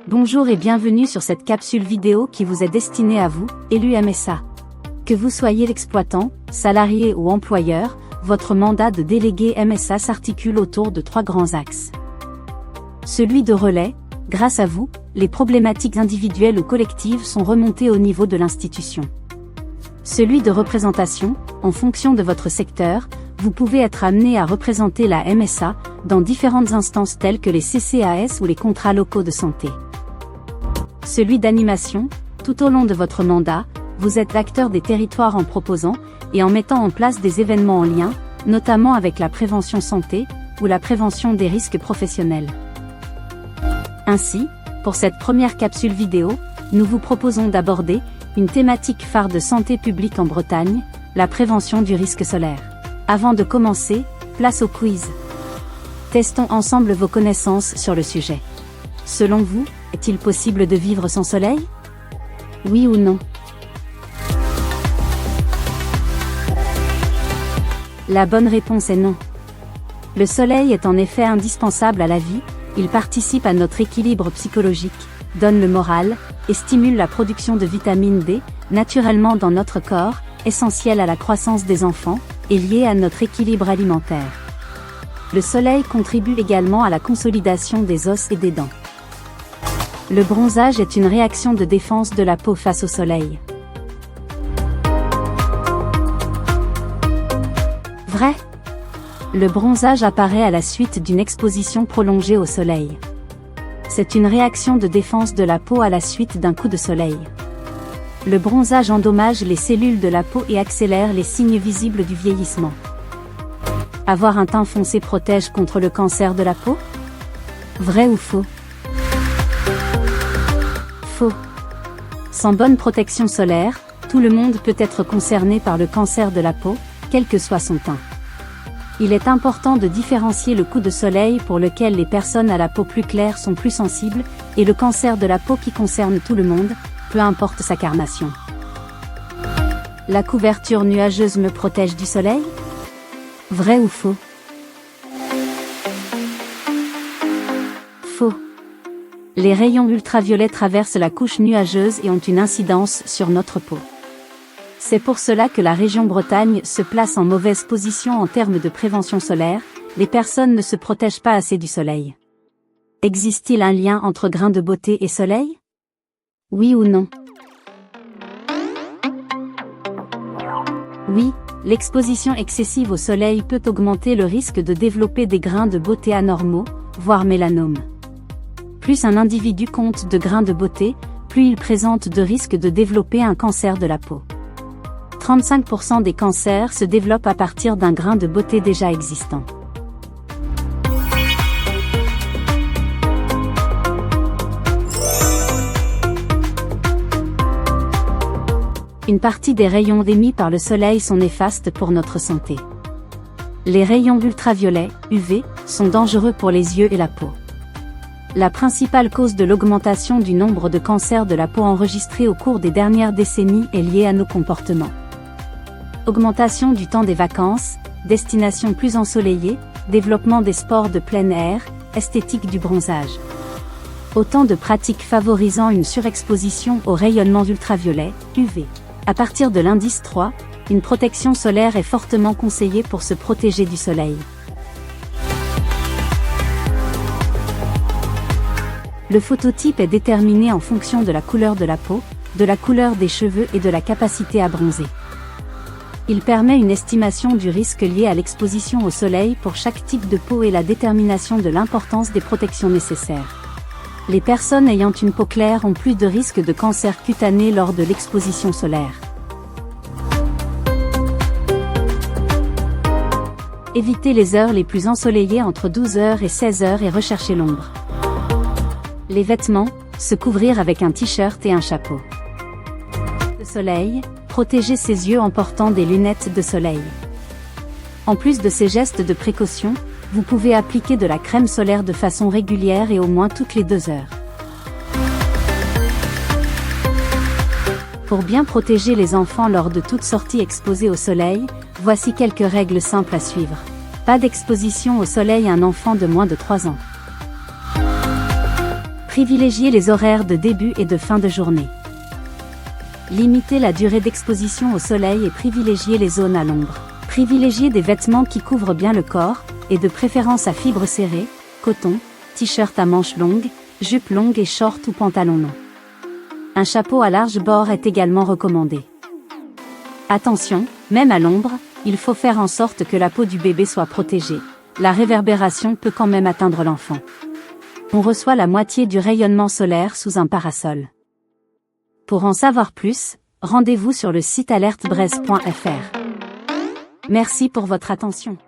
Bonjour et bienvenue sur cette capsule vidéo qui vous est destinée à vous, élu MSA. Que vous soyez l'exploitant, salarié ou employeur, votre mandat de délégué MSA s'articule autour de 3 grands axes. Celui de relais, grâce à vous, les problématiques individuelles ou collectives sont remontées au niveau de l'institution. Celui de représentation, en fonction de votre secteur, vous pouvez être amené à représenter la MSA dans différentes instances telles que les CCAS ou les contrats locaux de santé. Celui d'animation, tout au long de votre mandat, vous êtes l'acteur des territoires en proposant et en mettant en place des événements en lien, notamment avec la prévention santé ou la prévention des risques professionnels. Ainsi, pour cette première capsule vidéo, nous vous proposons d'aborder une thématique phare de santé publique en Bretagne, la prévention du risque solaire. Avant de commencer, place au quiz. Testons ensemble vos connaissances sur le sujet. Selon vous, est-il possible de vivre sans soleil? Oui ou non? La bonne réponse est non. Le soleil est en effet indispensable à la vie, il participe à notre équilibre psychologique, donne le moral, et stimule la production de vitamine D, naturellement dans notre corps, essentielle à la croissance des enfants, et liée à notre équilibre alimentaire. Le soleil contribue également à la consolidation des os et des dents. Le bronzage est une réaction de défense de la peau face au soleil. Vrai? Le bronzage apparaît à la suite d'une exposition prolongée au soleil. C'est une réaction de défense de la peau à la suite d'un coup de soleil. Le bronzage endommage les cellules de la peau et accélère les signes visibles du vieillissement. Avoir un teint foncé protège contre le cancer de la peau? Vrai ou faux? Faux. Sans bonne protection solaire, tout le monde peut être concerné par le cancer de la peau, quel que soit son teint. Il est important de différencier le coup de soleil pour lequel les personnes à la peau plus claire sont plus sensibles, et le cancer de la peau qui concerne tout le monde, peu importe sa carnation. La couverture nuageuse me protège du soleil? Vrai ou faux? Faux. Les rayons ultraviolets traversent la couche nuageuse et ont une incidence sur notre peau. C'est pour cela que la région Bretagne se place en mauvaise position en termes de prévention solaire, les personnes ne se protègent pas assez du soleil. Existe-t-il un lien entre grain de beauté et soleil? Oui ou non? Oui, l'exposition excessive au soleil peut augmenter le risque de développer des grains de beauté anormaux, voire mélanome. Plus un individu compte de grains de beauté, plus il présente de risques de développer un cancer de la peau. 35% des cancers se développent à partir d'un grain de beauté déjà existant. Une partie des rayons émis par le soleil sont néfastes pour notre santé. Les rayons ultraviolets, UV, sont dangereux pour les yeux et la peau. La principale cause de l'augmentation du nombre de cancers de la peau enregistrés au cours des dernières décennies est liée à nos comportements. Augmentation du temps des vacances, destination plus ensoleillée, développement des sports de plein air, esthétique du bronzage. Autant de pratiques favorisant une surexposition aux rayonnements ultraviolets, UV. À partir de l'indice 3, une protection solaire est fortement conseillée pour se protéger du soleil. Le phototype est déterminé en fonction de la couleur de la peau, de la couleur des cheveux et de la capacité à bronzer. Il permet une estimation du risque lié à l'exposition au soleil pour chaque type de peau et la détermination de l'importance des protections nécessaires. Les personnes ayant une peau claire ont plus de risques de cancer cutané lors de l'exposition solaire. Évitez les heures les plus ensoleillées entre 12h et 16h et recherchez l'ombre. Les vêtements, se couvrir avec un t-shirt et un chapeau. Le soleil, protéger ses yeux en portant des lunettes de soleil. En plus de ces gestes de précaution, vous pouvez appliquer de la crème solaire de façon régulière et au moins toutes les 2 heures. Pour bien protéger les enfants lors de toute sortie exposée au soleil, voici quelques règles simples à suivre. Pas d'exposition au soleil à un enfant de moins de 3 ans. Privilégiez les horaires de début et de fin de journée. Limitez la durée d'exposition au soleil et privilégiez les zones à l'ombre. Privilégiez des vêtements qui couvrent bien le corps, et de préférence à fibres serrées, coton, t-shirt à manches longues, jupe longue et short ou pantalon long. Un chapeau à large bord est également recommandé. Attention, même à l'ombre, il faut faire en sorte que la peau du bébé soit protégée. La réverbération peut quand même atteindre l'enfant. On reçoit la moitié du rayonnement solaire sous un parasol. Pour en savoir plus, rendez-vous sur le site alertebreeze.fr. Merci pour votre attention.